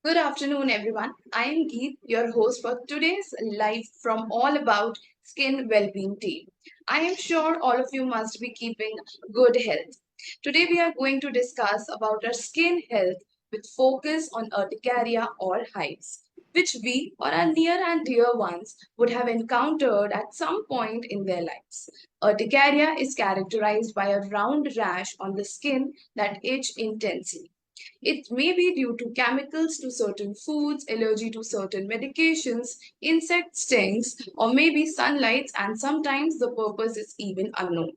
Good afternoon, everyone. I am Geet, your host for today's live from All About Skin Wellbeing team. I am sure all of you must be keeping good health. Today we are going to discuss about our skin health with focus on urticaria or hives, which we or our near and dear ones would have encountered at some point in their lives. Urticaria is characterized by a round rash on the skin that itch intensely. It may be due to chemicals to certain foods, allergy to certain medications, insect stings, or maybe sunlight, and sometimes the purpose is even unknown.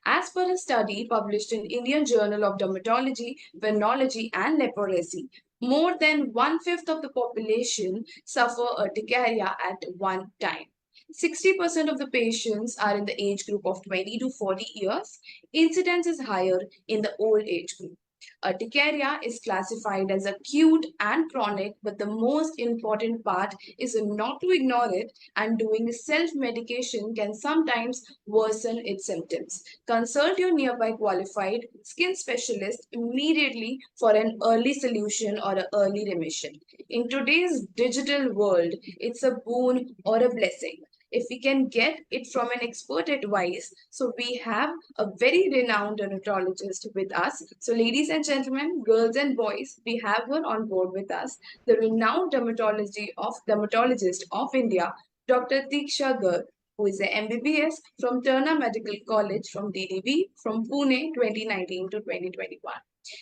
As per a study published in Indian Journal of Dermatology, Venereology, and Leprosy, more than one-fifth of the population suffer urticaria at one time. 60% of the patients are in the age group of 20 to 40 years. Incidence is higher in the old age group. Urticaria is classified as acute and chronic, but the most important part is not to ignore it, and doing self medication can sometimes worsen its symptoms. Consult your nearby qualified skin specialist immediately for an early solution or an early remission. In today's digital world, it's a boon or a blessing if we can get it from an expert advice. So we have a very renowned dermatologist with us. So ladies and gentlemen, girls and boys, we have her on board with us, the renowned dermatologist of India, Dr. Diksha Garg, who is a MBBS from Terna Medical College from DDB from Pune 2019 to 2021.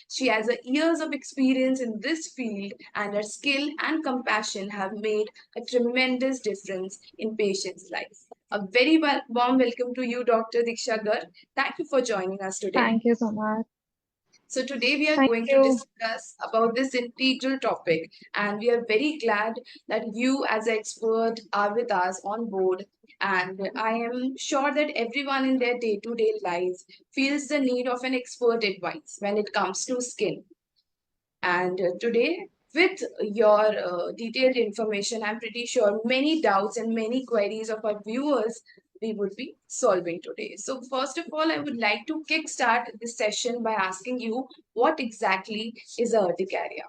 She has a years of experience in this field, and her skill and compassion have made a tremendous difference in patients' lives. A very warm welcome to you, Dr. Diksha Garg. Thank you for joining us today. Thank you so much. So today we are Thank going to you. discuss about this integral topic, and we are very glad that you as an expert are with us on board. And I am sure that everyone in their day-to-day lives feels the need of an expert advice when it comes to skin. And today, with your detailed information, I'm pretty sure many doubts and many queries of our viewers we would be solving today. So, first of all, I would like to kickstart this session by asking you what exactly is a urticaria?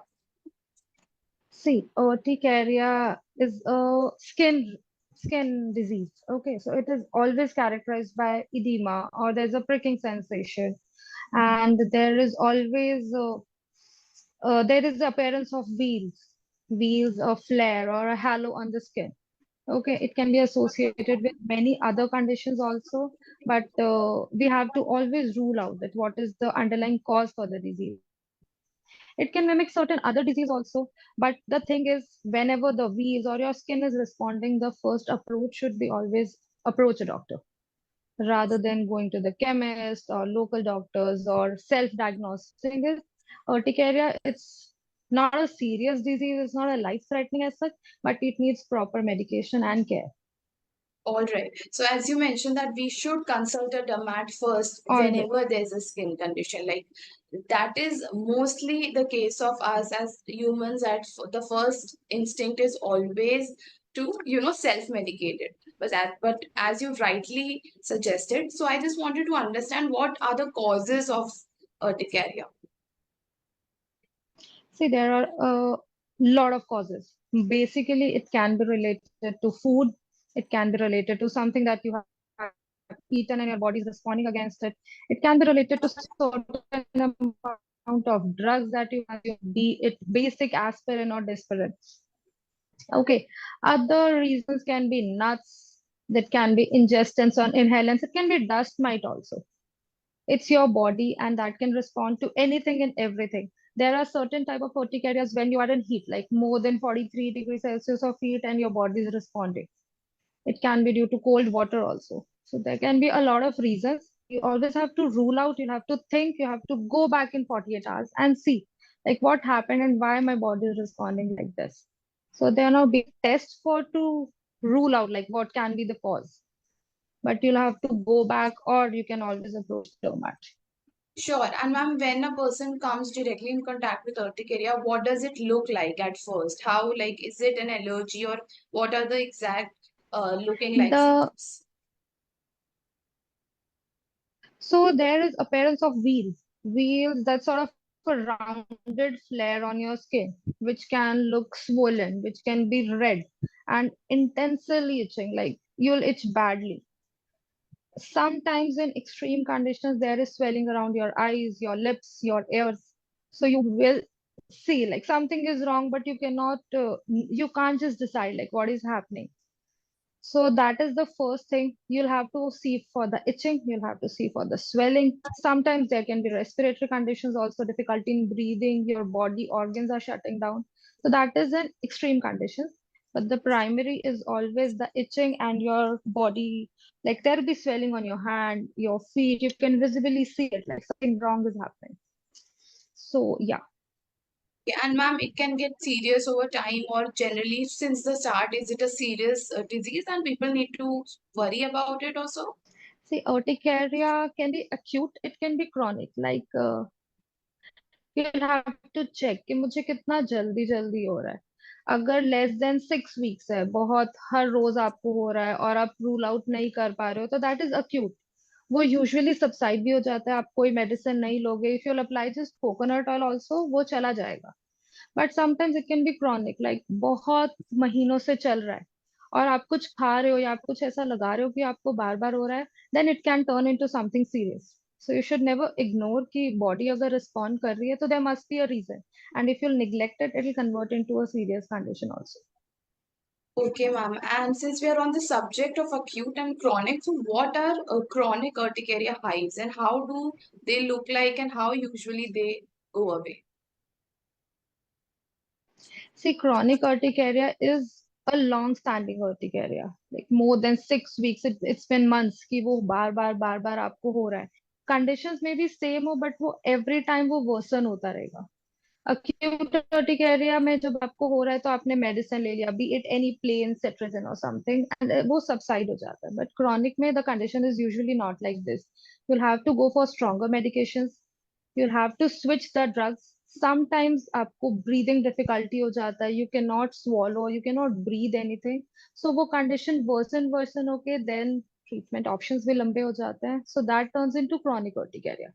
See, urticaria is a skin disease. Okay, so it is always characterized by edema or there's a pricking sensation, and there is always there is the appearance of wheals, a flare or a halo on the skin. Okay, it can be associated with many other conditions also, but we have to always rule out that what is the underlying cause for the disease. It can mimic certain other disease also, but the thing is, whenever the wheals or your skin is responding, the first approach should be always approach a doctor rather than going to the chemist or local doctors or self-diagnosing it. Urticaria, it's not a serious disease, it's not a life-threatening as such, but it needs proper medication and care. All right. So, as you mentioned, that we should consult a dermat first Always. whenever there's a skin condition. Like that is mostly the case of us as humans. That the first instinct is always to self-medicate it. But as you rightly suggested, so I just wanted to understand what are the causes of urticaria. See, there are a lot of causes. Basically, it can be related to food, it can be related to something that you have eaten and your body is responding against it. It can be related to certain amount of drugs that you consume, be it basic aspirin or Disprin. Okay. Other reasons can be nuts, that can be ingestants or inhalants. It can be dust mite also. It's your body and that can respond to anything and everything. There are certain type of urticarias when you are in heat, like more than 43 degrees Celsius of heat and your body is responding. It can be due to cold water also. So there can be a lot of reasons. You always have to rule out, you have to think, you have to go back in 48 hours and see like what happened and why my body is responding like this. So there are now big tests for to rule out like what can be the cause. But you'll have to go back or you can always approach the dermat. Sure. And ma'am, when a person comes directly in contact with urticaria, what does it look like at first? How, like, is it an allergy or what are the exact looking like The symptoms? so there is appearance of wheals that sort of a rounded flare on your skin, which can look swollen, which can be red and intensely itching, like you'll itch badly. Sometimes in extreme conditions, there is swelling around your eyes, your lips, your ears. So you will see like something is wrong, but you can't just decide like what is happening. So that is the first thing. You'll have to see for the itching, you'll have to see for the swelling. Sometimes there can be respiratory conditions, also difficulty in breathing, your body organs are shutting down. So that is an extreme condition. But the primary is always the itching and your body, like there'll be swelling on your hand, your feet, you can visibly see it, like something wrong is happening. So yeah. Okay, and ma'am, it can get serious over time, or generally since the start, is it a serious disease and people need to worry about it also? See, urticaria can be acute, it can be chronic. You'll have to check कि मुझे कितना जल्दी जल्दी हो रहा है. अगर less than 6 weeks है, बहुत हर रोज आपको हो रहा है और आप रूल आउट नहीं कर पा रहे हो, तो दैट इज acute. वो यूजुअली सबसाइड भी हो जाता है, आप कोई मेडिसिन नहीं लोगे, if you apply just coconut oil also वो चला जाएगा. But sometimes it can B chronic, like बहुत महीनों से चल रहा है और आप कुछ खा रहे हो या आप कुछ ऐसा लगा रहे हो कि आपको बार बार हो रहा है, then it can turn into something serious. So you should never ignore कि बॉडी अगर रिस्पॉन्ड कर रही है तो there must be a reason, and if you neglect it, it will convert into a serious condition also. Okay, ma'am. And since we are on the subject of acute and chronic, so what are chronic urticaria hives and how do they look like and how usually they go away? See, chronic urticaria is a long-standing urticaria, like more than 6 weeks. It's been months कि वो बार बार आपको हो रहा है. Conditions may be same हो, but वो every time वो worsen होता रहेगा. Acute urticaria में जब आपको हो रहा है तो आपने मेडिसिन ले लिया, be it any plain cetirizine or something, and वो subside हो जाता है. But chronic में the condition is usually not like this. You'll have to go for stronger medications. You'll have to switch the drugs. Sometimes आपको breathing difficulty हो जाता है. You cannot swallow. You cannot breathe anything. So वो condition worsen होके then treatment options भी लंबे हो जाते हैं. So that turns into chronic urticaria.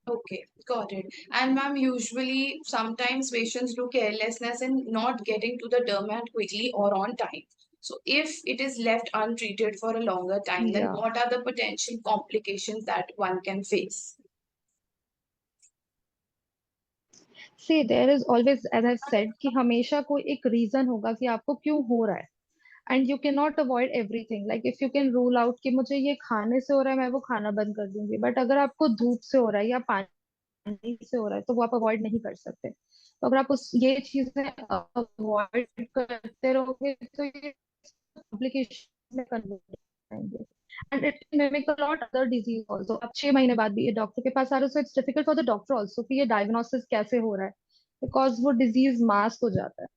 Okay, got it. And ma'am, usually sometimes patients do carelessness in not getting to the dermat quickly or on time. So if it is left untreated for a longer time, then Yeah. what are the potential complications that one can face? See there is always, as I said, कि हमेशा कोई एक reason होगा कि आपको क्यों हो रहा है. And you can not avoid everything, like if you can rule out कि मुझे ये खाने से हो रहा है, मैं वो खाना बंद कर दूंगी, बट अगर आपको धूप से हो रहा है या पानी से हो रहा है तो वो आप अवॉइड नहीं कर सकते. तो अगर आप उस ये चीजें अवॉइड करते रहोगे तो ये कॉम्प्लिकेशन में कन्वर्ट जाएंगे. And it can mimic a lot other disease also. आप 6 महीने बाद भी ये डॉक्टर के पास आ रहे हो, so it's difficult for the doctor also कि ये डायग्नोसिस कैसे हो रहा है, बिकॉज वो डिजीज मास्क हो जाता है.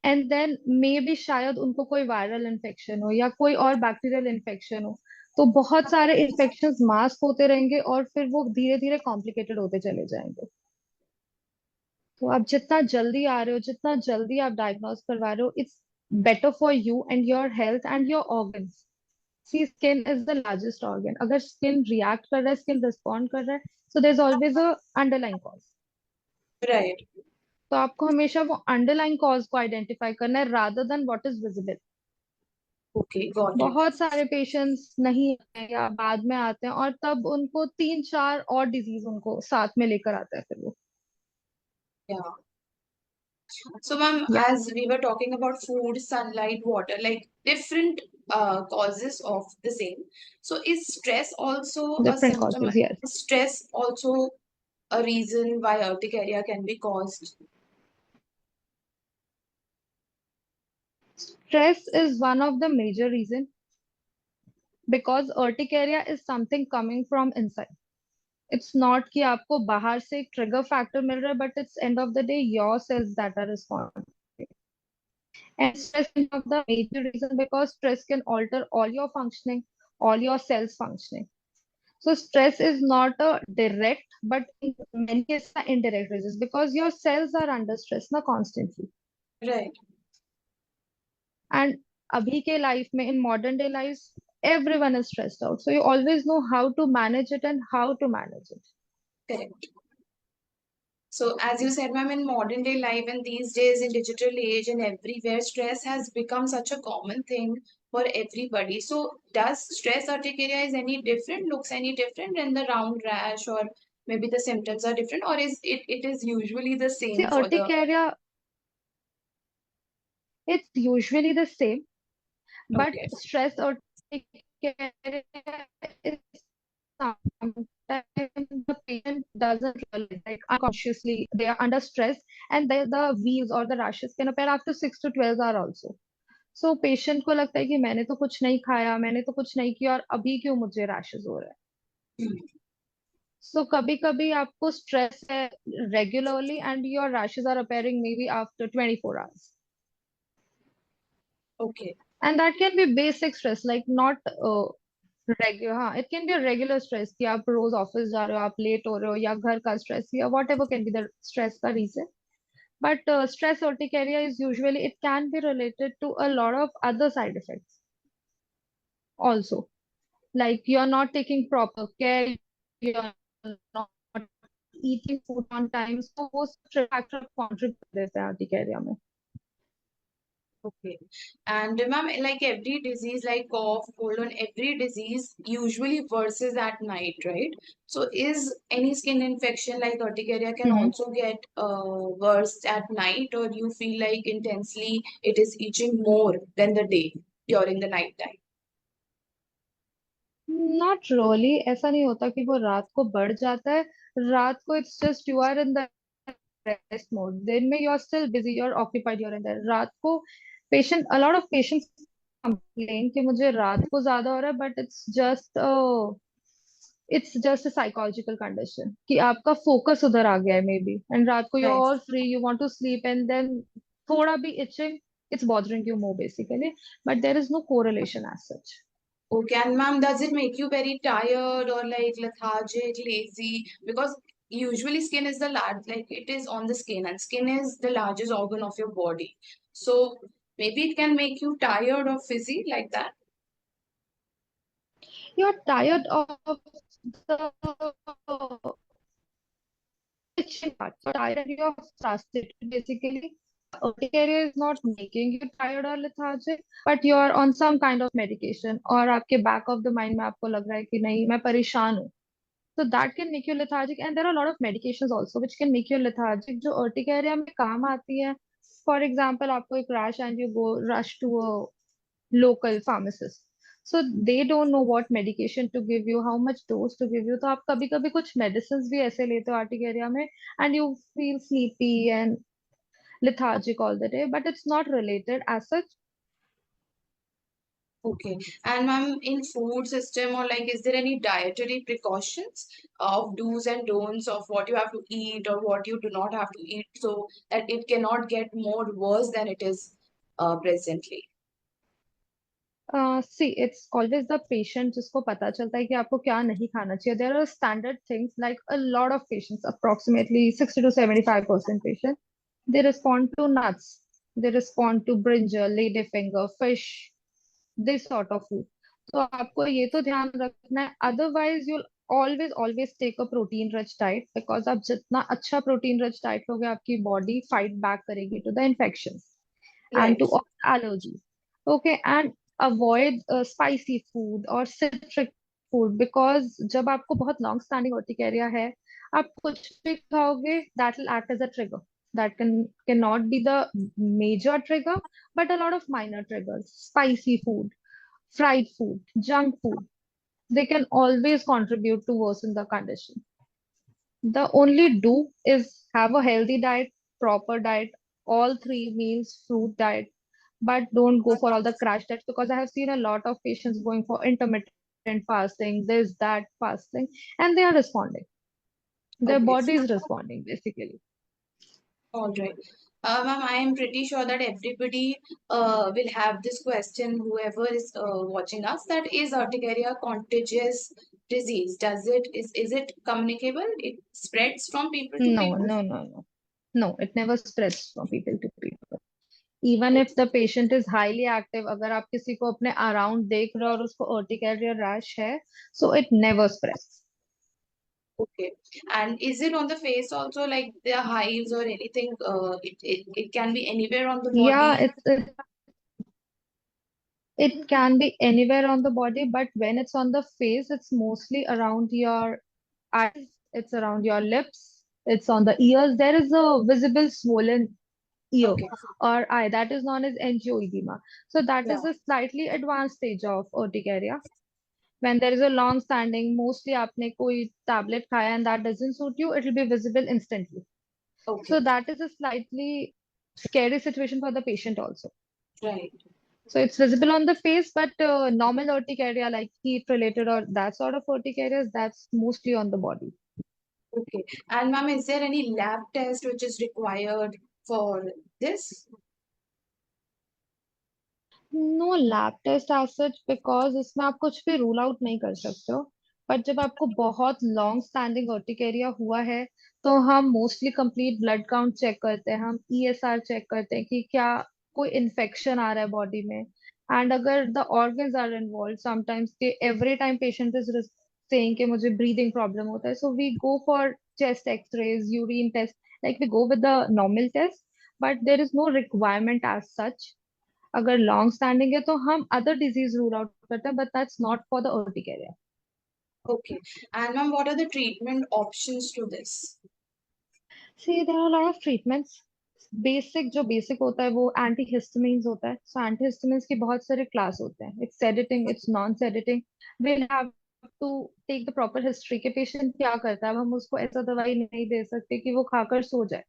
एंड देन मे बी शायद उनको कोई वायरल इन्फेक्शन हो या कोई और बैक्टीरियल इन्फेक्शन हो. तो बहुत सारे इन्फेक्शंस मास्क होते रहेंगे और फिर वो धीरे धीरे कॉम्प्लिकेटेड होते चले जाएंगे. तो आप जितना जल्दी आ रहे हो, जितना जल्दी आप डायग्नोज करवा रहे हो, it's better for you and your health and your organs. See, skin is the largest organ. अगर स्किन रिएक्ट कर रहा है, स्किन रिस्पॉन्ड कर रहा है, so there is always a underlying cause. Right. तो आपको हमेशा वो अंडरलाइंग कॉज को आइडेंटिफाई करना है rather than what is visible. Okay, got it. बहुत सारे पेशेंट्स नहीं आते हैं या बाद में आते हैं और तब उनको 3 4 और डिजीज उनको साथ में लेकर आता है फिर वो. Yeah. So, ma'am, या as we were talking about food, sunlight, water, like different causes of the same. So, is stress also a different symptom? Causes, yes. Is stress also a reason why urticaria can be caused? Stress is one of the major reason, because urticaria is something coming from inside. It's not कि आपको बाहर से एक trigger factor मिल रहा है, but it's end of the day your cells that are responding. And stress is one of the major reason because stress can alter all your functioning, all your cells functioning. So stress is not a direct, but in many cases an indirect reason, because your cells are under stress now constantly. Right. And abhi ke life mein, in modern day lives, everyone is stressed out. So you always know how to manage it and how to manage it. Correct. So, as you said, ma'am, in modern day life and these days in digital age and everywhere, stress has become such a common thing for everybody. So, does stress urticaria is any different? Looks any different than the round rash, or maybe the symptoms are different, or is it is usually the See, same for the? urticaria, it's usually the same, but Okay. stress urticaria is sometimes the patient doesn't realize, like unconsciously, they are under stress, and the wheals or the rashes can appear after 6 to 12 hours also. So patient को लगता है कि मैंने तो कुछ नहीं खाया, मैंने तो कुछ नहीं किया, और अभी क्यों मुझे रैशेस हो रहे हैं. सो कभी कभी आपको स्ट्रेस है regularly and your rashes are appearing maybe after 24 hours. Okay. And that can be basic stress, like not regular. हाँ, it can be regular stress कि आप रोज ऑफिस जा रहे हो, आप लेट हो रहे हो, या घर का स्ट्रेस, या what ever can be the stress का reason. But stress urticaria is usually, it can be related to a lot of other side effects also. Like you're not taking proper care, you're not eating food on time. So वो stress factor contribute कर देते हैं urticaria में. Okay. And ma'am, like every disease, like cough, cold, and every disease usually worsens at night, right? So is any skin infection like urticaria can Mm-hmm. also get worse at night, or you feel like intensely it is itching more than the day during the night time? Not really. ऐसा नहीं होता कि वो रात को बढ़ जाता है. रात को it's just you are in the rest mode. दिन में you are still busy, you're occupied, you're in there. रात को a lot of patients complain कि मुझे रात को ज्यादा हो रहा है, but it's just a psychological condition कि आपका focus उधर आ गया है मे बी, and रात को you're Right. all free, you want to sleep, and then थोड़ा भी itching, it's bothering you more basically, but there is no correlation as such. Okay, and ma'am, does it make you very tired or like lethargic, lazy? Because usually skin is the large, like it is on the skin, and skin is the largest organ of your body. So maybe it can make you tired or fizzy like that. You're tired of the itching part. You're tired and you're frustrated. Basically, urticaria is not making you tired or lethargic, but you're on some kind of medication, और आपके back of the mind में आपको लग रहा है कि नहीं मैं परेशान हूँ. So that can make you lethargic, and there are a lot of medications also which can make you lethargic जो urticaria में काम आती है. For example, आपको एक rash and you go rush to a local pharmacist. So they don't know what medication to give you, how much dose to give you. तो आप कभी कभी कुछ medicines भी ऐसे लेते हो urticaria में, and you feel sleepy and lethargic all the day, but it's not related as such. Okay. And ma'am, in food system or like, is there any dietary precautions of do's and don'ts of what you have to eat or what you do not have to eat so that it cannot get more worse than it is presently? See, it's always the patient जिसको पता चलता है कि आपको क्या नहीं खाना चाहिए. There are standard things, like a lot of patients, approximately 60 to 75% patient, they respond to nuts, they respond to brinjal, ladyfinger, fish, this sort of food. तो आपको ये तो ध्यान रखना है. Otherwise, you'll always take a protein rich diet, because आप जितना अच्छा protein rich diet लोगे, आपकी body fight back करेगी to the infections and Right. to all allergies. Okay, and avoid spicy food or citric food, because जब आपको बहुत long standing urticaria है, आप कुछ भी खाओगे, that will act as a trigger. That cannot be the major trigger, but a lot of minor triggers. Spicy food, fried food, junk food, they can always contribute to worsen the condition. The only do is have a healthy diet, proper diet, all 3 meals, fruit diet, but don't go for all the crash diets, because I have seen a lot of patients going for intermittent fasting, this, that fasting, and they are responding. Their Okay. body is responding basically. All right. Ma'am, I am pretty sure that everybody will have this question, whoever is watching us, that is urticaria contagious disease? Is it communicable? It spreads from people to No, people? no, no, no. No, it never spreads from people to people. Even if the patient is highly active, अगर आप किसी को अपने around देख रहे हो और उसको urticaria rash है, so it never spreads. Okay. And is it on the face also, like the hives or anything? It can be anywhere on the Yeah, body. it can be anywhere on the body, but when it's on the face, it's mostly around your eyes, it's around your lips, it's on the ears. There is a visible swollen ear Okay. or eye that is known as angioedema. So that Yeah. is a slightly advanced stage of urticaria. When there is a long standing, mostly आपने कोई tablet खाया and that doesn't suit you, it will be visible instantly. Okay. So that is a slightly scary situation for the patient also. Right. So it's visible on the face, but normal urticaria like heat related or that sort of urticaria, that's mostly on the body. Okay. And ma'am, is there any lab test which is required for this? No lab test as such because इसमें आप कुछ भी rule out नहीं कर सकते हो. But जब आपको बहुत लॉन्ग स्टैंडिंग अर्टिकेरिया हुआ है तो हम mostly complete blood count check करते हैं, हम ईएसआर चेक करते हैं कि क्या कोई इन्फेक्शन आ रहा है बॉडी में. एंड अगर the organs are involve sometimes के every time patient is saying कि मुझे ब्रीदिंग प्रॉब्लम होता है, so we go for chest x-rays, urine test, like we go with the normal test. But there is no requirement as such. अगर long standing है तो हम other disease rule out करते हैं, but that's not for the urticaria. Okay. And ma'am, what are the treatment options to this? See there are lot of treatments. Basic जो basic होता है वो एंटीहिस्टामिन्स होता है. सो एंटीहिस्टामिन्स के बहुत सारे क्लास होते हैं. It's sedating, it's non sedating. Will have to take the proper history के पेशेंट क्या करता है. अब हम उसको ऐसा दवाई नहीं दे सकते कि वो खाकर सो जाए,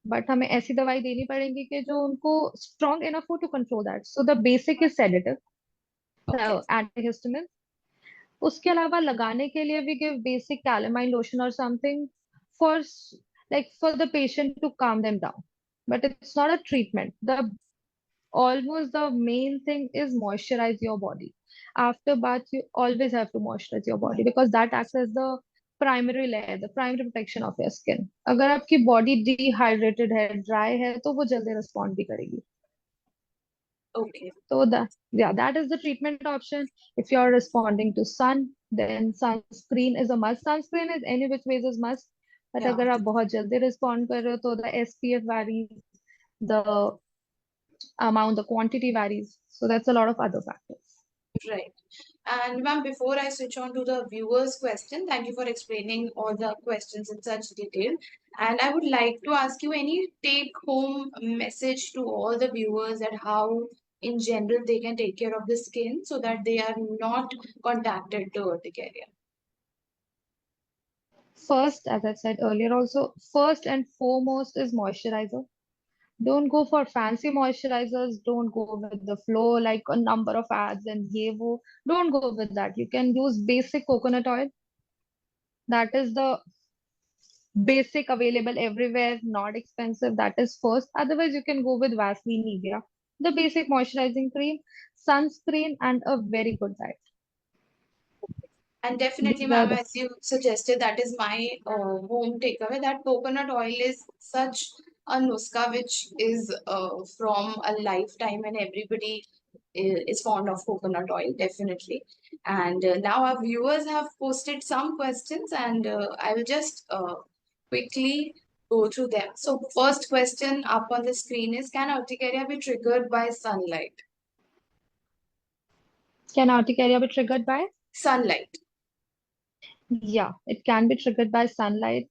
बट हमें ऐसी दवाई देनी पड़ेगी कि जो उनको स्ट्रॉन्ग इनफ हो to control that. So the basic is sedative, Okay. Antihistamine. उसके अलावा लगाने के लिए we give basic calamine lotion और something for like for the patient to calm them down. But it's not a treatment. The almost the main thing is moisturize your body. After bath, you always have to moisturize your body because that acts as the primary layer, the primary protection of your skin. अगर आपकी body dehydrated है, dry है, तो वो जल्दी respond भी करेगी. Okay. So that is the treatment option. If you're responding to sun, then sunscreen is a must. Sunscreen is any which ways is must. But Yeah. अगर आप बहुत जल्दी respond कर रहे हो तो the SPF varies, the amount, the quantity varies. So that's a lot of other factors. Right. And ma'am, before I switch on to the viewers' question, thank you for explaining all the questions in such detail. And I would like to ask you any take-home message to all the viewers that how, in general, they can take care of the skin so that they are not contacted to urticaria. First, as I said earlier, also first and foremost is moisturizer. Don't go for fancy moisturizers. Don't go with the flow like a number of ads and ye wo. Don't go with that. You can use basic coconut oil. That is the basic available everywhere, not expensive. That is first. Otherwise, you can go with Vaseline Nivea, the basic moisturizing cream, sunscreen, and a very good diet. And definitely, These are ma'am, the as you suggested, that is my home takeaway that coconut oil is such a nuska which is from a lifetime, and everybody is fond of coconut oil, definitely. And now our viewers have posted some questions, and I will just quickly go through them. So, first question up on the screen is: can urticaria be triggered by sunlight? can urticaria be triggered by? Sunlight. Yeah, it can be triggered by sunlight.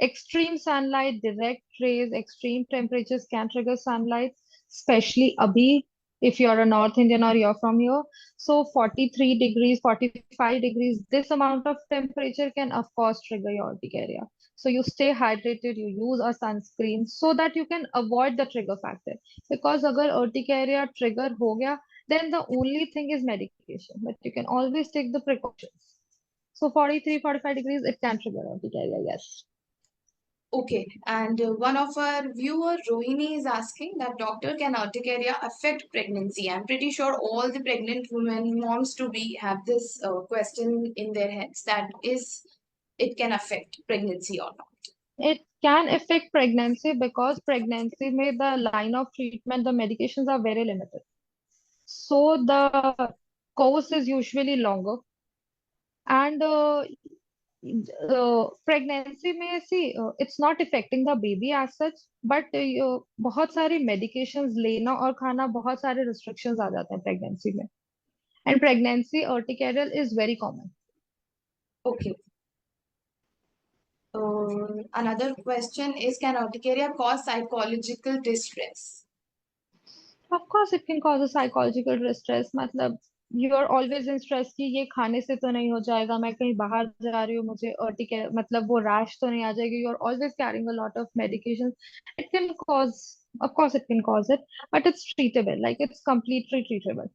Extreme sunlight, direct rays, extreme temperatures can trigger sunlight, especially abhi if you're a North Indian or you're from here. So 43 degrees, 45 degrees, this amount of temperature can of course trigger your urticaria. So you stay hydrated, you use a sunscreen so that you can avoid the trigger factor. Because agar urticaria trigger ho gaya, then the only thing is medication. But you can always take the precautions. So 43, 45 degrees, it can trigger urticaria, yes. Okay, and one of our viewer Rohini is asking that doctor, can urticaria affect pregnancy? I'm pretty sure all the pregnant women moms to be have this question in their heads that is it can affect pregnancy or not. It can affect pregnancy because pregnancy may the line of treatment, the medications are very limited. So the course is usually longer. And pregnancy में see it's not affecting the baby as such, but बहुत सारी medications लेना और खाना, बहुत सारे restrictions आ जाते हैं प्रेगनेंसी में. And pregnancy urticarial is very common. Okay. Another question is, can urticaria cause psychological distress? Of course it can cause a psychological distress. मतलब you are always in stress कि ये खाने से तो नहीं हो जाएगा, मैं कहीं बाहर जा रही हूँ, मुझे अर्टिकेरिया मतलब वो रैश तो नहीं आ जाएगी. You are always carrying a lot of medications. It can cause, of course it can cause it, but it's treatable, like it's completely treatable.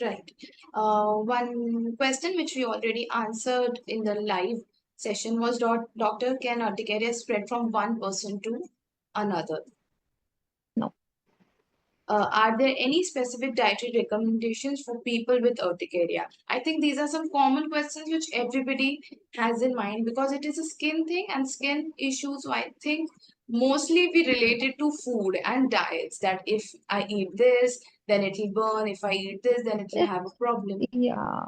Right. One question which we already answered in the live session was, doctor, can urticaria spread from one person to another? No. Are there any specific dietary recommendations for people with urticaria? I think these are some common questions which everybody has in mind because it is a skin thing and skin issues. So I think mostly we relate it to food and diets, that if I eat this, then it will burn. If I eat this, then it will It, have a problem. yeah,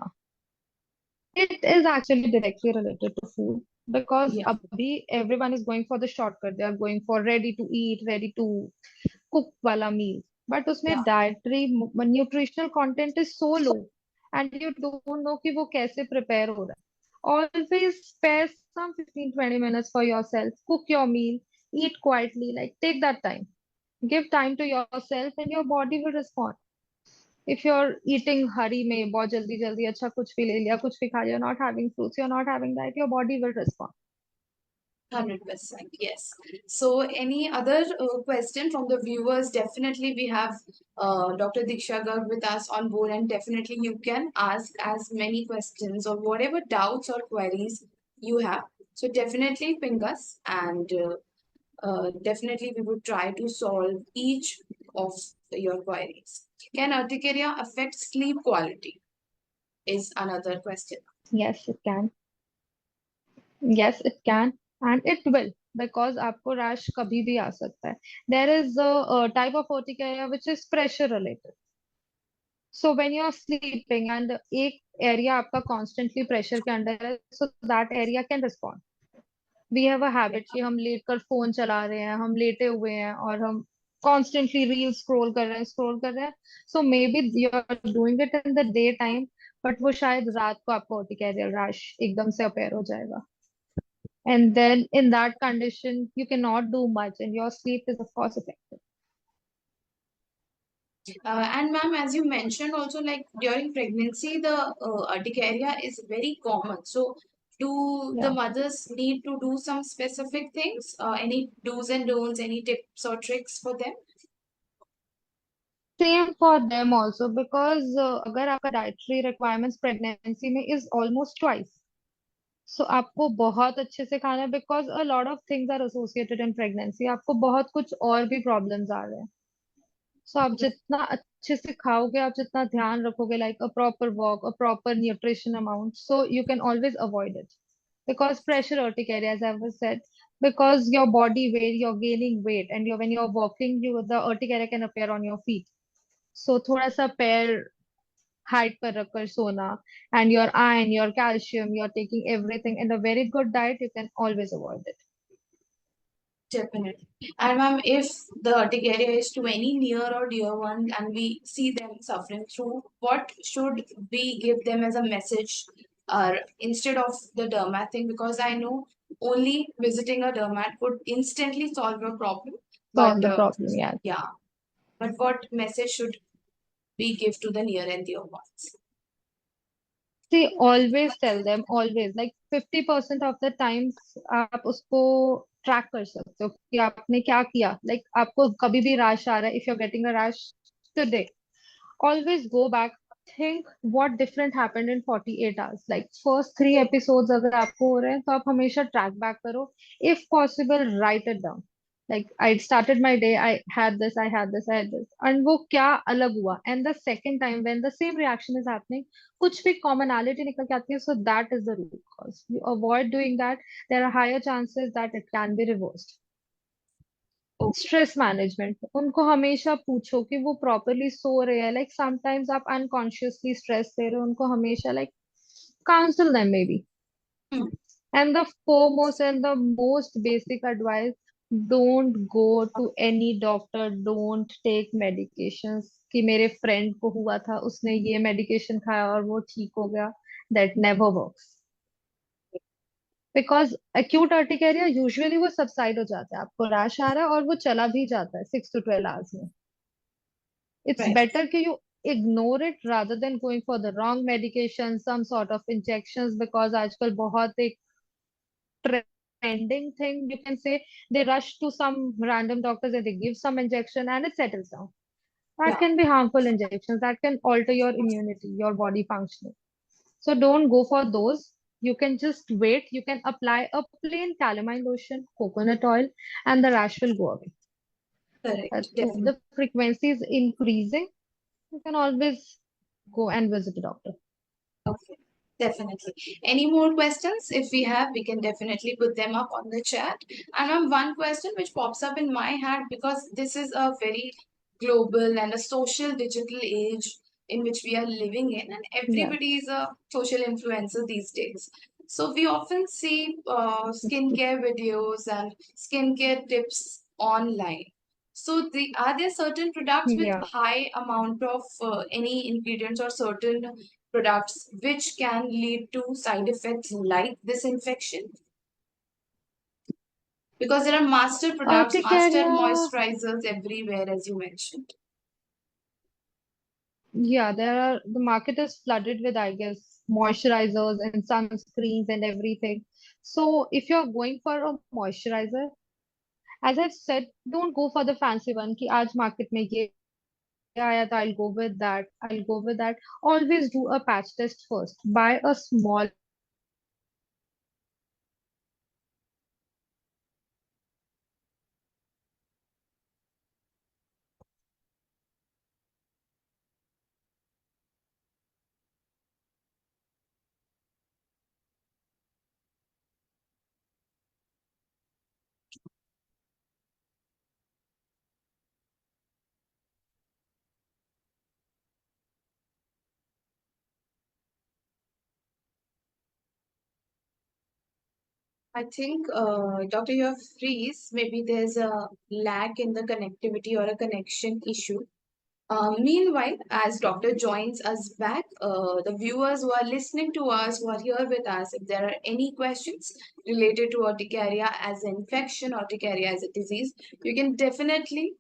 it is actually directly related to food because Yeah, abhi everyone is going for the shortcut. They are going for ready to eat, ready to cook wala meal, but yeah, उसमें dietary nutritional content is so low and you don't know कि वो कैसे prepare हो रहा है. Always spare some 15-20 minutes for yourself, cook your meal, eat quietly, like take that time, give time to yourself and your body will respond. If you're eating hurry में बहुत जल्दी जल्दी अच्छा कुछ भी ले लिया, कुछ भी खा लिया, not having fruits, you're not having that, your body will respond. 100%. Yes. So, any other question from the viewers? Definitely, we have Dr. Diksha Garg with us on board, and definitely you can ask as many questions or whatever doubts or queries you have. So, definitely ping us, and definitely we would try to solve each of your queries. Can urticaria affect sleep quality? Is another question. Yes, it can. Yes, it can, and it will, because आपको rash कभी भी आ सकता है. There is a type of urticaria which is pressure related. So when you are sleeping and एक area आपका constantly pressure के अंदर है, so that area can respond. We have a habit कि हम लेटकर फोन चला रहे हैं, हम लेटे हुए हैं और हम constantly रील स्क्रॉल कर रहे हैं. So maybe you are doing it in the day time, but वो शायद रात को आपको urticarial rash एकदम से appear हो जाएगा. And then in that condition, you cannot do much, and your sleep is, of course, affected. And ma'am, as you mentioned also, like during pregnancy, the urticaria is very common. So, do the Yeah. mothers need to do some specific things? Any do's and don'ts, any tips or tricks for them? Same for them also, because अगर आपका dietary requirements pregnancy में is almost twice. So आपको बहुत अच्छे से खाना है, because a lot of things are associated in pregnancy. आपको बहुत कुछ और भी problems आ रहे हैं. So आप जितना अच्छे से खाओगे, आप जितना ध्यान रखोगे, like a proper walk, a proper nutrition amount, so you can always avoid it. Because pressure urticaria, as I was said, because your body weight, you're gaining weight, and when you're walking, the urticaria can appear on your feet. So थोड़ा सा पैर height पर रखकर सोना, and your iron, your calcium, you're taking everything in a very good diet, you can always avoid it. Definitely. And ma'am, if the urticaria is to any near or dear one and we see them suffering through, what should we give them as a message instead of the dermat thing? Because I know only visiting a dermat could instantly solve your problem. Solve But the problem, yeah. yeah, but what message should we give to the near and dear ones? See, always tell them, always, like 50% of the times आप उसको track कर सकते हो कि आपने क्या किया. Like आपको कभी भी rash आ रहा है, if you're getting a rash today, always go back, think what different happened in 48 hours. Like first 3 episodes अगर आपको हो रहे हैं, तो आप हमेशा track back करो. If possible, write it down. Like I started my day, I had this, I had this, I had this, and वो क्या अलग हुआ. And the second time when the same reaction is happening, कुछ भी commonality निकल के आती है, so that is the root cause. You avoid doing that, there are higher chances that it can be reversed. Okay, stress management, उनको हमेशा पूछो कि वो प्रॉपरली सो रहे हैं. लाइक समटाइम्स आप अनकॉन्शियसली स्ट्रेस दे रहे हो उनको, हमेशा like council them may be. Hmm. And the foremost and the most basic advice, don't go to any doctor, don't take medications कि मेरे friend को हुआ था उसने ये medication खाया और वो ठीक हो गया. That never works. Because acute urticaria usually वो subside हो जाता है, आपको rash आ रहा है और वो चला भी जाता है 6 to 12 hours में. It's Right. better कि you ignore it rather than going for the wrong medication, some sort of injections, because आजकल बहुत एक trending thing you can say, they rush to some random doctors and they give some injection and it settles down. That Yeah. can be harmful injections that can alter your immunity, your body functioning. So don't go for those. You can just wait. You can apply a plain calamine lotion, coconut oil, and the rash will go away. Correct. If Definitely. the frequency is increasing, you can always go and visit a doctor. Okay, definitely. Any more questions? If we have, we can definitely put them up on the chat. And one question which pops up in my head, because this is a very global and a social digital age in which we are living in, and Yeah. everybody is a social influencer these days. So we often see skincare videos and skincare tips online. So are there certain products with Yeah. high amount of any ingredients or certain products which can lead to side effects like this infection? Because there are master products, master Urticaria. moisturizers everywhere, as you mentioned. Yeah, there are, the market is flooded with, I guess, moisturizers and sunscreens and everything. So if you're going for a moisturizer, as I've said, don't go for the fancy one कि आज market में ये आया था, I'll go with that, I'll go with that. Always do a patch test first. Buy a small one, use it for a few days, try it out, and then buy a bigger one. Because if you go for a bigger one, I think, Doctor, you have freeze. Maybe there's a lag in the connectivity or a connection issue. Meanwhile, as Doctor joins us back, the viewers who are listening to us, who are here with us, if there are any questions related to urticaria as an infection, urticaria as a disease, you can definitely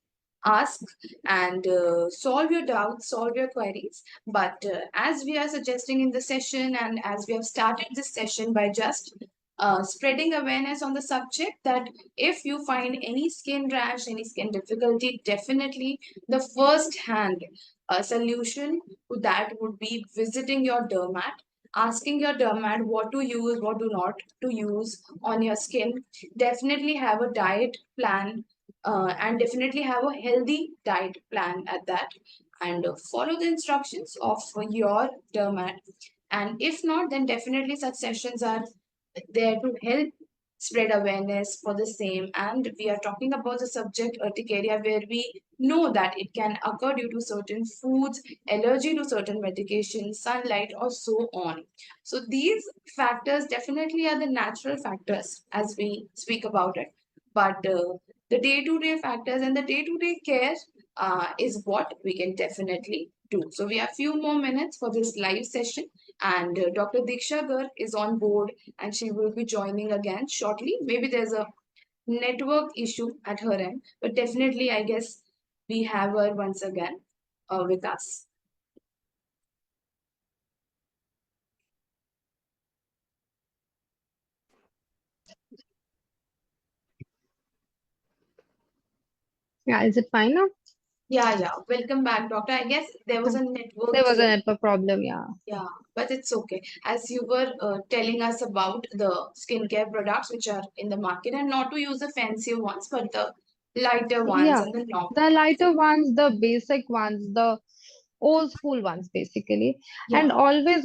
ask and solve your doubts, solve your queries. But as we are suggesting in the session, and as we have started this session by just spreading awareness on the subject, that if you find any skin rash, any skin difficulty, definitely the first hand solution to that would be visiting your dermat, asking your dermat what to use, what do not to use on your skin. Definitely have a diet plan, and definitely have a healthy diet plan at that, and follow the instructions of your dermat. And if not, then definitely such sessions are there to help spread awareness for the same. And we are talking about the subject urticaria, where we know that it can occur due to certain foods, allergy to certain medications, sunlight, or so on. So these factors definitely are the natural factors as we speak about it. But the day-to-day factors and the day-to-day care is what we can definitely do. So we have few more minutes for this live session, and Dr. Diksha Garg is on board, and she will be joining again shortly. Maybe there's a network issue at her end, but definitely, I guess we have her once again with us. Yeah, is it fine now? Yeah, yeah. Welcome back, doctor. I guess there was Yeah. a network There was a glitch. network problem, yeah. Yeah, but it's okay. As you were telling us about the skincare products which are in the market, and not to use the fancy ones, but the lighter ones Yeah, and the normal. the lighter ones, the basic ones, the old school ones basically. Yeah. And always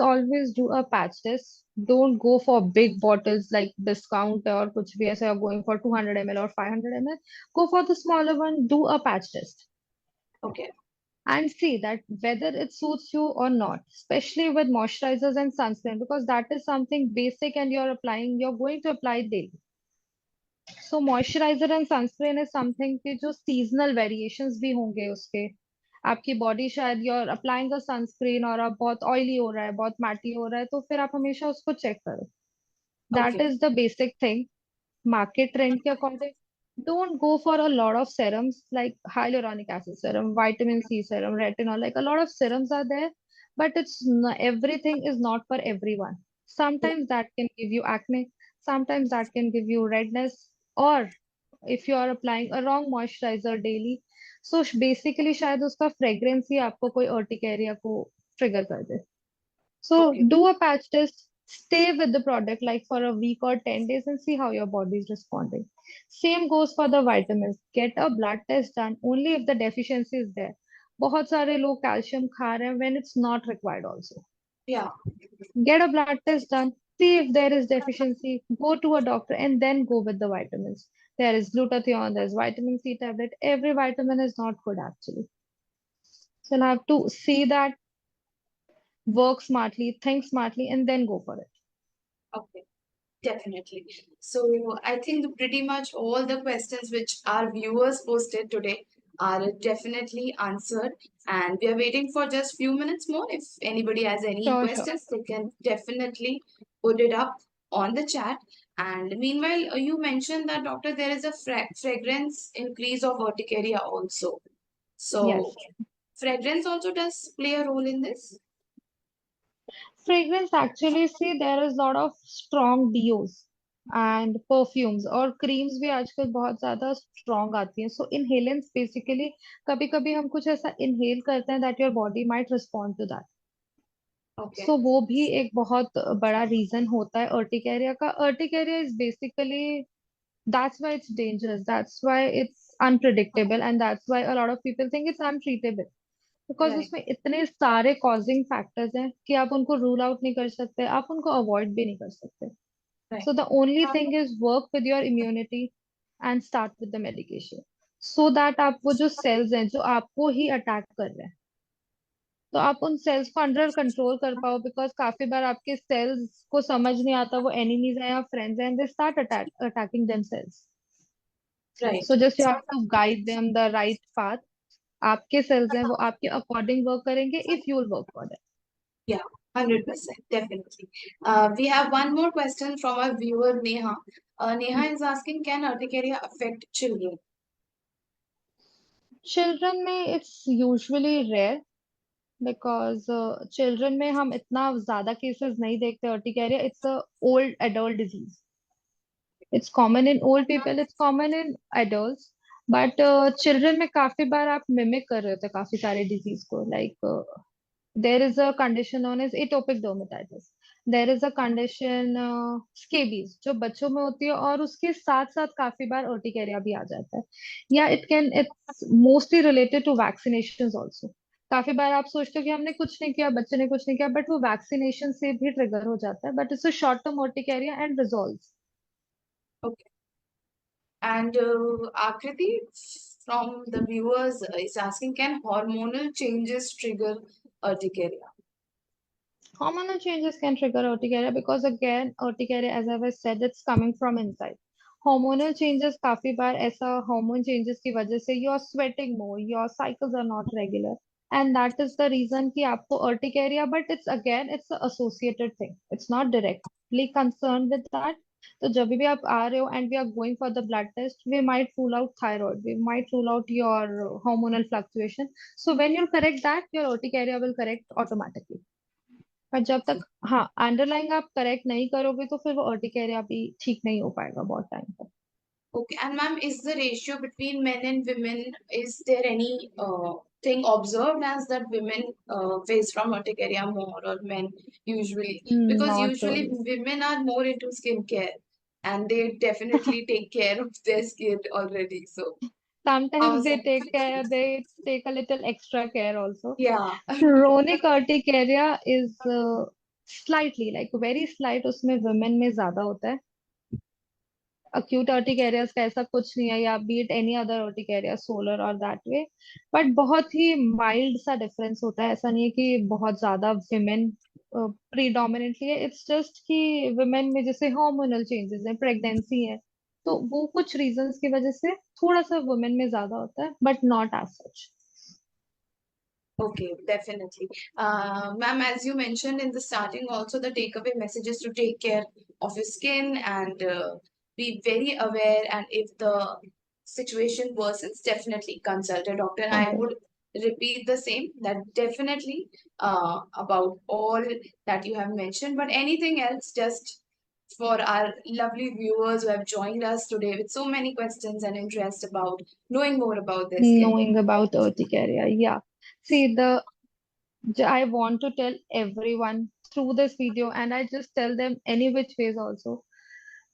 do a patch test. Don't go for big bottles like discount or kuch bhi aisa, you're going for 200 ml or 500 ml. Go for the smaller one, do a patch test. Okay. and see that whether it suits you or not, especially with moisturizers and sunscreen, because that is something basic and you're going to apply it daily. So moisturiser and sunscreen is something कि जो seasonal variations भी होंगे उसके, आपकी body शायद you're applying a sunscreen और आप बहुत ऑयली हो रहा है, बहुत मैटी हो रहा है, तो फिर आप हमेशा उसको चेक करो. That Okay. Is the basic thing. Market trend के according, don't go for a lot of serums like hyaluronic acid serum, vitamin C serum, retinol. Like a lot of serums are there, but everything is not for everyone. Yeah. Sometimes that can give you acne, sometimes that can give you redness, or if you are applying a wrong moisturizer daily, so basically शायद उसका fragrance ही आपको कोई urticaria को trigger कर दे. So Okay. do a patch test, stay with the product like for a week or 10 days and see how your body is responding. Same goes for the vitamins. Get a blood test done only if the deficiency is there. बहुत सारे लोग calcium खा रहे हैं when it's not required also. Yeah. Get a blood test done, see if there is deficiency, go to a doctor and then go with the vitamins. There is glutathione, there's vitamin C tablet. Every vitamin is not good actually. So you'll have to see that, work smartly, think smartly, and then go for it. Okay. Definitely. So I think pretty much all the questions which our viewers posted today are definitely answered, and we are waiting for just few minutes more. If anybody has any Sure, sure. questions, they can definitely put it up on the chat. And meanwhile, you mentioned that doctor, there is a fragrance increase of urticaria also. So Yes. fragrance also does play a role in this. Fragrance actually, see, there is a lot of strong deos and perfumes और creams भी आजकल बहुत ज्यादा strong आती हैं. So inhalants basically, कभी कभी हम कुछ ऐसा inhale करते हैं that your body might respond to that. Okay. So वो भी एक बहुत बड़ा reason होता है urticaria का. Urticaria is basically, that's why it's dangerous. That's why it's unpredictable, and that's why a lot of people think it's untreatable. Because Right. उसमें इतने सारे कॉजिंग फैक्टर्स हैं कि आप उनको रूल आउट नहीं कर सकते, आप उनको अवॉइड भी नहीं कर सकते. Right. So the only thing is work with your immunity and start with the medication, so that आप वो जो सेल्स हैं जो आपको ही अटैक कर रहे हैं, तो आप उन सेल्स को अंडर कंट्रोल कर पाओ. बिकॉज काफी बार आपके सेल्स को समझ नहीं आता वो एनिमीज हैं या फ्रेंड्स हैं, and they start attacking themselves. Right. So just you have to guide them the right path. आपके सेल्स हैं वो आपके अकॉर्डिंग वर्क करेंगे if you will work for. Yeah, 100%, definitely. We have one more question from our viewer, Neha. Neha is asking, can urticaria affect children? Children में it's usually rare, because children में हम इतना ज्यादा cases नहीं देखते. Urticaria it's a old adult disease. It's common in old people, it's common in adults. But children में काफी बार आप मिमिक कर रहे होते हैं काफी सारे डिजीज को. Like there is a condition known as atopic dermatitis. There is a condition scabies जो बच्चों में होती है, और उसके साथ साथ काफी बार urticaria भी आ जाता है. या it's mostly related to vaccinations also. काफी बार आप सोचते हो कि हमने कुछ नहीं किया, बच्चे ने कुछ नहीं किया, बट वो वैक्सीनेशन से भी ट्रिगर हो जाता है. But it's a short term urticaria and resolves. Okay. And Akriti from the viewers is asking, can hormonal changes trigger urticaria? Hormonal changes can trigger urticaria because again, urticaria, as I was said, it's coming from inside. Hormonal changes काफी बार ऐसा hormone changes की वजह से you are sweating more, your cycles are not regular, and that is the reason कि आपको urticaria. But it's again, it's an associated thing. It's not directly concerned with that. तो जब भी आप आ रहे हो and we are going for the blood test, we might rule out thyroid, we might rule out your hormonal fluctuation. So when you correct that, your urticaria will correct automatically. पर जब तक, हाँ, अंडरलाइंग आप correct नहीं करोगे तो फिर वो अर्टिकेरिया भी ठीक नहीं हो पाएगा बहुत टाइम तक. Okay, and ma'am, is the ratio between men and women, is there any thing observed as that women face from urticaria more or men usually? Because Not usually really. women are more into skincare and they definitely take care of their skin already. So, Sometimes how's they that? take care, they take a little extra care also. Yeah. Chronic urticaria is slightly, like very slight, उसमें women में ज्यादा होता है. acute urticarias का ऐसा कुछ नहीं है, या be it any other urticaria, solar or that way, but बहुत ही mild सा difference होता है. ऐसा नहीं है कि बहुत ज्यादा women predominantly है. It's just कि women में जैसे hormonal changes है, pregnancy है, तो वो कुछ reasons की वजह से थोड़ा सा women में ज्यादा होता है, but not as such. Okay, definitely. Ma'am, as you mentioned in the starting, also the takeaway message is to take care of your skin and be very aware. And if the situation worsens, definitely consult a doctor. I Okay. would repeat the same, that definitely about all that you have mentioned. But anything else, just for our lovely viewers who have joined us today with so many questions and interest about knowing more about their skin. Knowing about urticaria, yeah. See, I want to tell everyone through this video, and I just tell them any which ways also.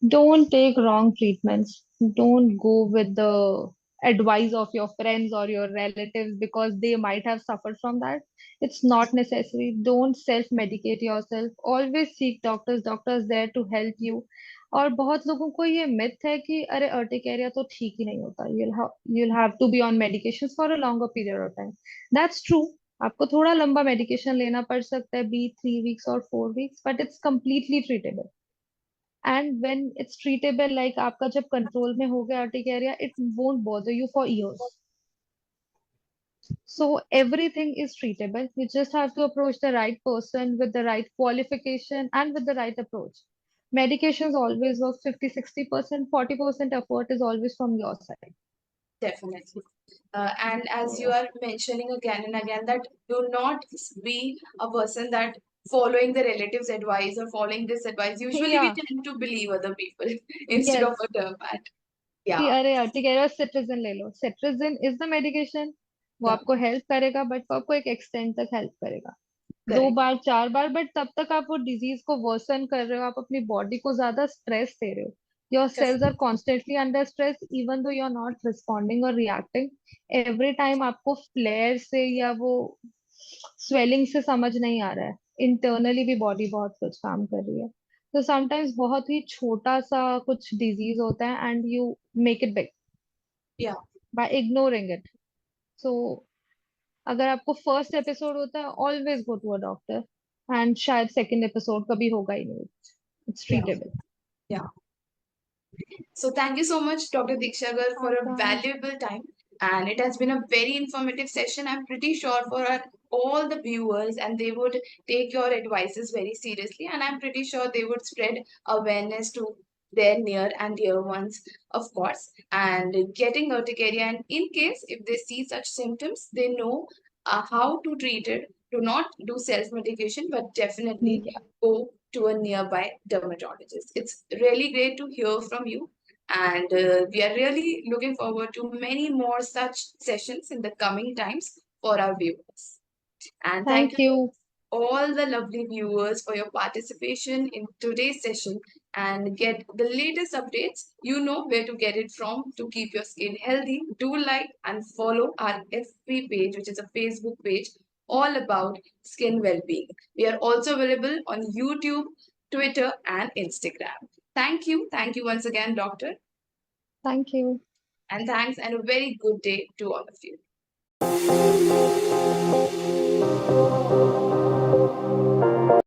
Don't take wrong treatments. Don't go with the advice of your friends or your relatives because they might have suffered from that. It's not necessary. Don't self-medicate yourself. Always seek doctors. Doctors there to help you. और बहुत लोगों को ये myth है कि अरे urticaria तो ठीक ही नहीं होता. You'll have to be on medications for a longer period of time. That's true. आपको थोड़ा लंबा मेडिकेशन लेना पड़ सकता है, B 3 weeks or 4 weeks, but it's completely treatable. And when it's treatable, like आपका जब कंट्रोल में हो गया urticaria, it won't bother you for years. So everything is treatable. You just have to approach the right person with the right qualification and with the right approach. Medications always work 50-60%, 40% effort is always from your side. Definitely. And as you So are mentioning again and again, that do not be a person that following the relatives' advice or following this advice. Usually, we yeah, tend to believe other people instead of yes. a dermat. कि Yeah, अरे urticaria cetirizine ले लो. Cetirizine is the medication. वो yeah, आपको help करेगा, but वो आपको एक एक्सटेंड तक हेल्प करेगा. दो correct. बार 4 बार, बट तब तक आप वो डिजीज को वर्सन कर रहे हो. आप अपनी बॉडी को ज्यादा स्ट्रेस दे रहे हो. Your cells are Definitely. Constantly under stress even though you are not responding और रिएक्टिंग. एवरी टाइम आपको फ्लेयर से या वो स्वेलिंग से समझ नहीं आ रहा है. इंटरनली भी बॉडी बहुत कुछ काम कर रही है. तो समटाइम्स बहुत ही छोटा सा कुछ डिजीज होता है and you make it big Yeah, by ignoring it. So अगर आपको फर्स्ट एपिसोड होता है, always go to a doctor. And शायद सेकंड एपिसोड कभी होगा ही नहीं. It's yeah, treatable. yeah. So thank you so much, Dr. Diksha Garg, for a welcome. valuable time. And it has been a very informative session. I'm pretty sure for all the viewers, and they would take your advices very seriously. And I'm pretty sure they would spread awareness to their near and dear ones, of course, and getting urticaria. And in case if they see such symptoms, they know how to treat it. Do not do self medication, but definitely go to a nearby dermatologist. It's really great to hear from you. And we are really looking forward to many more such sessions in the coming times for our viewers. And thank you thank you. all the lovely viewers for your participation in today's session and get the latest updates. You know where to get it from to keep your skin healthy. Do like and follow our FB page, which is a Facebook page all about skin well-being. We are also available on YouTube, Twitter, and Instagram. Thank you. Thank you once again, Doctor. Thank you. And thanks and a very good day to all of you.